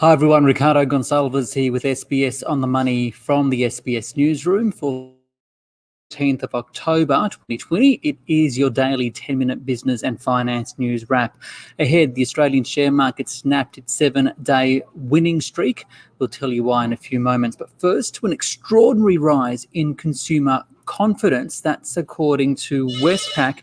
Hi everyone, Ricardo Gonçalves here with SBS On The Money from the SBS newsroom for 10th of October 2020. It is your daily 10-minute business and finance news wrap. Ahead, the Australian share market snapped its 7-day winning streak. We'll tell you why in a few moments. But first, to an extraordinary rise in consumer confidence. That's according to Westpac.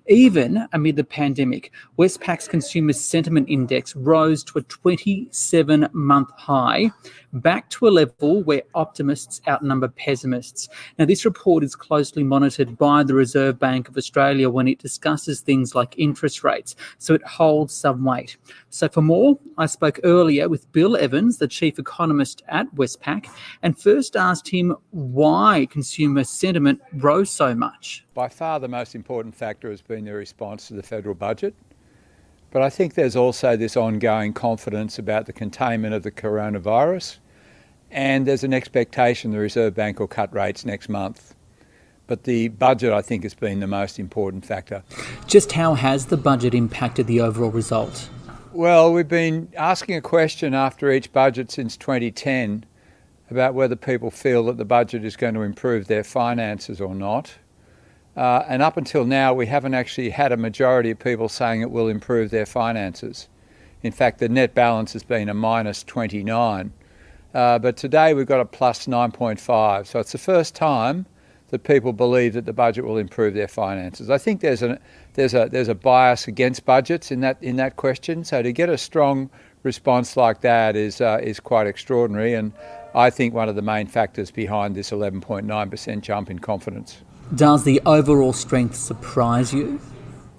Even amid the pandemic, Westpac's Consumer Sentiment Index rose to a 27-month high, back to a level where optimists outnumber pessimists. Now, this report is closely monitored by the Reserve Bank of Australia when it discusses things like interest rates, so it holds some weight. So for more, I spoke earlier with Bill Evans, the chief economist at Westpac, and first asked him why consumer sentiment rose so much. By far the most important factor has been the response to the federal budget. But I think there's also this ongoing confidence about the containment of the coronavirus, and there's an expectation the Reserve Bank will cut rates next month. But the budget, I think, has been the most important factor. Just how has the budget impacted the overall result? Well, we've been asking a question after each budget since 2010 about whether people feel that the budget is going to improve their finances or not. And up until now, we haven't actually had a majority of people saying it will improve their finances. In fact, the net balance has been a minus 29. But today we've got a plus 9.5. So it's the first time that people believe that the budget will improve their finances. I think there's a bias against budgets in that question. So to get a strong response like that is quite extraordinary, and I think one of the main factors behind this 11.9% jump in confidence. Does the overall strength surprise you?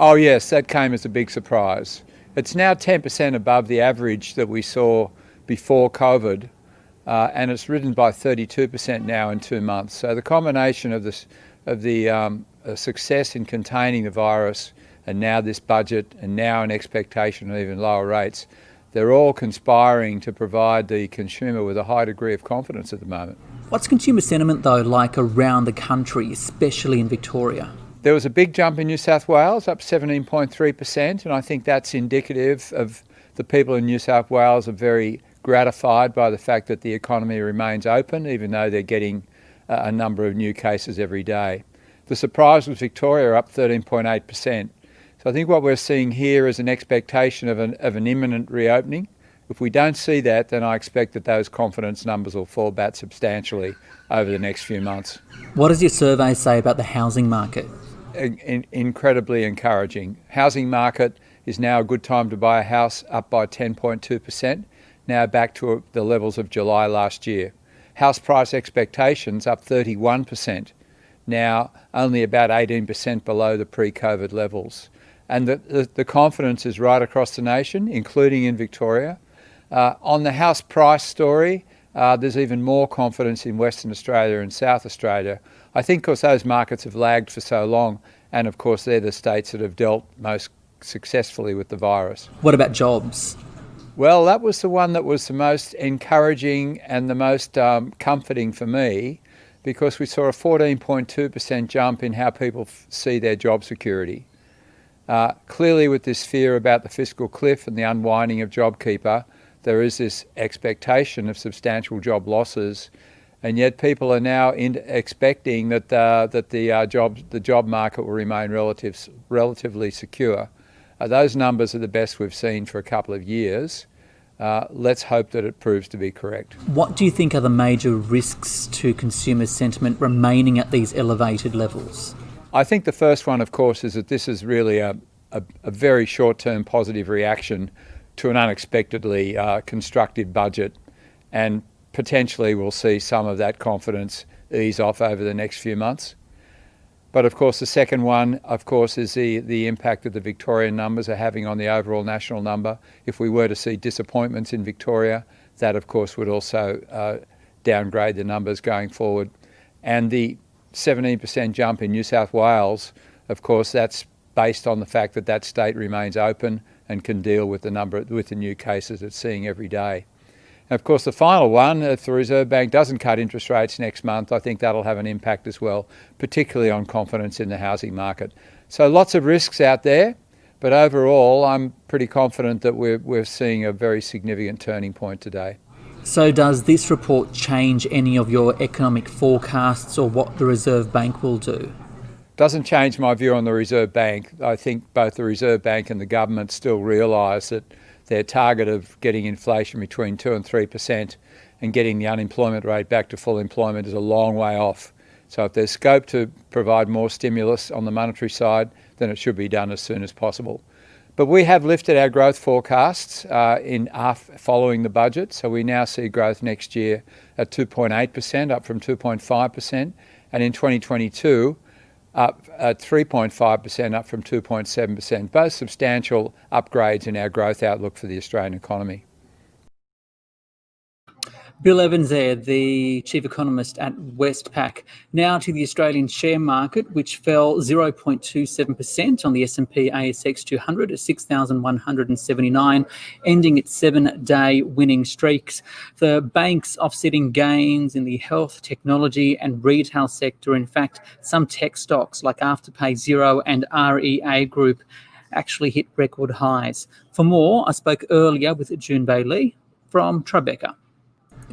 Oh yes, that came as a big surprise. It's now 10% above the average that we saw before COVID, and it's risen by 32% now in 2 months. So the combination of the success in containing the virus, and now this budget, and now an expectation of even lower rates, they're all conspiring to provide the consumer with a high degree of confidence at the moment. What's consumer sentiment, though, like around the country, especially in Victoria? There was a big jump in New South Wales, up 17.3%, and I think that's indicative of the people in New South Wales are very gratified by the fact that the economy remains open, even though they're getting a number of new cases every day. The surprise was Victoria, up 13.8%. So I think what we're seeing here is an expectation of an imminent reopening. If we don't see that, then I expect that those confidence numbers will fall back substantially over the next few months. What does your survey say about the housing market? Incredibly encouraging. Housing market is now a good time to buy a house, up by 10.2%, now back to the levels of July last year. House price expectations up 31%, now only about 18% below the pre-COVID levels. And the confidence is right across the nation, including in Victoria. On the house price story, there's even more confidence in Western Australia and South Australia. I think because those markets have lagged for so long, and of course they're the states that have dealt most successfully with the virus. What about jobs? Well, that was the one that was the most encouraging and the most comforting for me, because we saw a 14.2% jump in how people see their job security. Clearly, with this fear about the fiscal cliff and the unwinding of JobKeeper, there is this expectation of substantial job losses, and yet people are now expecting that the job market will remain relatively secure. Those numbers are the best we've seen for a couple of years. Let's hope that it proves to be correct. What do you think are the major risks to consumer sentiment remaining at these elevated levels? I think the first one, of course, is that this is really a very short-term positive reaction to an unexpectedly constructive budget, and potentially we'll see some of that confidence ease off over the next few months. But of course, the second one, of course, is the impact that the Victorian numbers are having on the overall national number. If we were to see disappointments in Victoria, that of course would also downgrade the numbers going forward. And the 17% jump in New South Wales, of course, that's based on the fact that that state remains open and can deal with the new cases it's seeing every day. And of course, the final one, if the Reserve Bank doesn't cut interest rates next month, I think that'll have an impact as well, particularly on confidence in the housing market. So lots of risks out there, But overall, I'm pretty confident that we're seeing a very significant turning point today. So does this report change any of your economic forecasts or what the Reserve Bank will do? Doesn't change my view on the Reserve Bank. I think both the Reserve Bank and the government still realise that their target of getting inflation between 2 and 3% and getting the unemployment rate back to full employment is a long way off. So if there's scope to provide more stimulus on the monetary side, then it should be done as soon as possible. But we have lifted our growth forecasts following the budget. So we now see growth next year at 2.8%, up from 2.5%. And in 2022, up at 3.5%, up from 2.7%. Both substantial upgrades in our growth outlook for the Australian economy. Bill Evans there, the chief economist at Westpac. Now to the Australian share market, which fell 0.27% on the S&P ASX 200 at 6,179, ending its 7-day winning streaks. The banks offsetting gains in the health, technology and retail sector. In fact, some tech stocks like Afterpay, Xero and REA Group actually hit record highs. For more, I spoke earlier with June Bailey from Tribeca.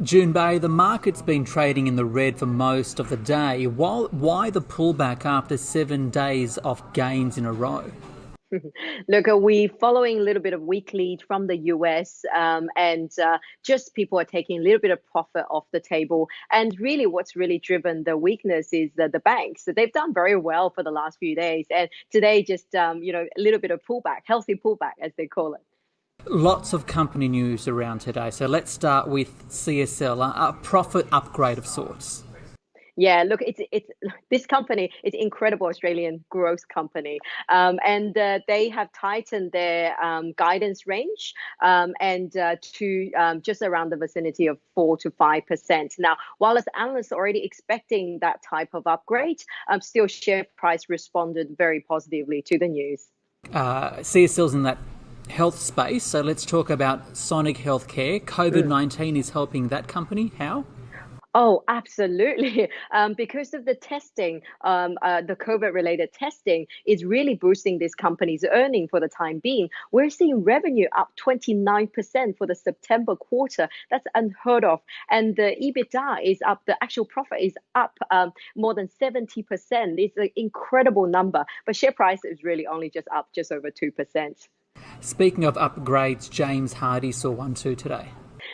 June Bay, the market's been trading in the red for most of the day. Why the pullback after 7 days of gains in a row? Look, we're following a little bit of weak lead from the US and just people are taking a little bit of profit off the table. And really what's really driven the weakness is the banks. So they've done very well for the last few days. And today just, a little bit of pullback, healthy pullback, as they call it. Lots of company news around today. So let's start with CSL, a profit upgrade of sorts. Yeah, look, it's this company. It's incredible Australian growth company, and they have tightened their guidance range and to just around the vicinity of 4 to 5%. Now, while as analysts are already expecting that type of upgrade, still share price responded very positively to the news. CSL's in that health space, so let's talk about Sonic Healthcare. COVID-19 is helping that company. How? Oh, absolutely. Because of the testing, the COVID-related testing is really boosting this company's earning for the time being. We're seeing revenue up 29% for the September quarter. That's unheard of. And the EBITDA is up, the actual profit is up more than 70%. It's an incredible number. But share price is really only just up just over 2%. Speaking of upgrades, James Hardie saw one too today.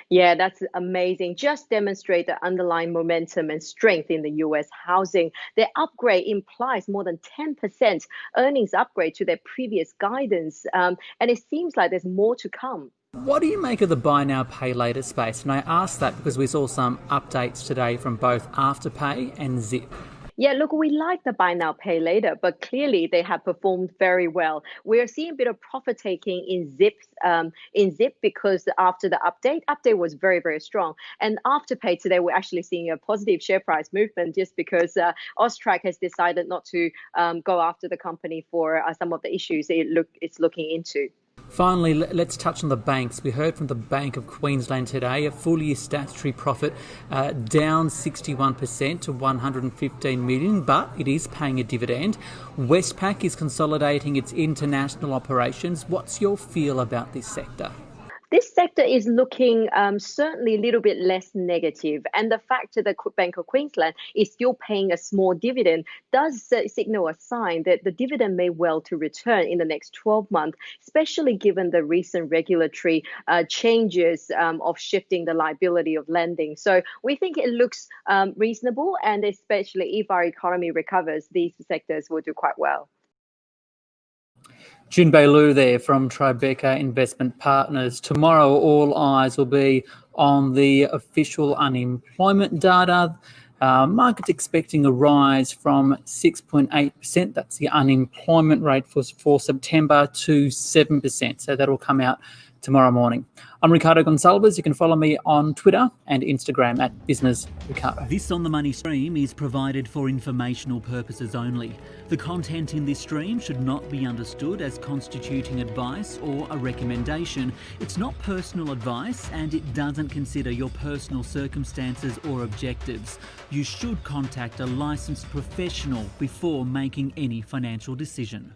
Yeah, that's amazing. Just demonstrate the underlying momentum and strength in the US housing. Their upgrade implies more than 10% earnings upgrade to their previous guidance. And it seems like there's more to come. What do you make of the buy now, pay later space? And I asked that because we saw some updates today from both Afterpay and Zip. Yeah, look, we like the buy now, pay later, but clearly they have performed very well. We're seeing a bit of profit taking in Zip because after the update was very, very strong. And Afterpay today, we're actually seeing a positive share price movement just because Austrac has decided not to go after the company for some of the issues it's looking into. Finally, let's touch on the banks. We heard from the Bank of Queensland today, a full-year statutory profit down 61% to $115 million, but it is paying a dividend. Westpac is consolidating its international operations. What's your feel about this sector? This sector is looking certainly a little bit less negative. And the fact that the Bank of Queensland is still paying a small dividend does signal a sign that the dividend may well to return in the next 12 months, especially given the recent regulatory changes of shifting the liability of lending. So we think it looks reasonable, and especially if our economy recovers, these sectors will do quite well. June Bailey there from Tribeca Investment Partners. Tomorrow, all eyes will be on the official unemployment data. Market's expecting a rise from 6.8%, that's the unemployment rate for September, to 7%. So that'll come out tomorrow morning. I'm Ricardo Gonsalves. You can follow me on Twitter and Instagram at BusinessRicardo. This On The Money stream is provided for informational purposes only. The content in this stream should not be understood as constituting advice or a recommendation. It's not personal advice and it doesn't consider your personal circumstances or objectives. You should contact a licensed professional before making any financial decision.